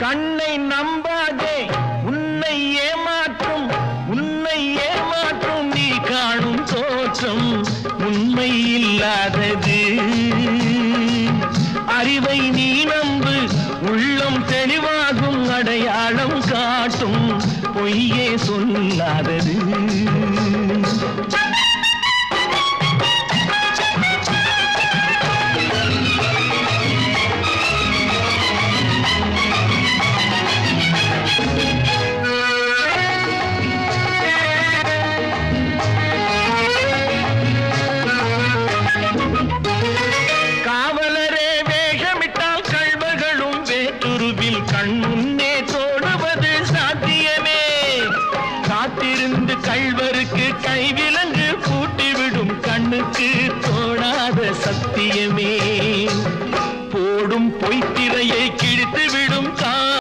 கண்ணை நம்பாதே, உன்னை ஏமாற்றும் நீ காணும் தோற்றம் உண்மை இல்லாதது. அறிவை நீ நம்பு, உள்ளம் தெளிவாகும், அடையாளம் காட்டும் பொய்யே சொல்லாதது.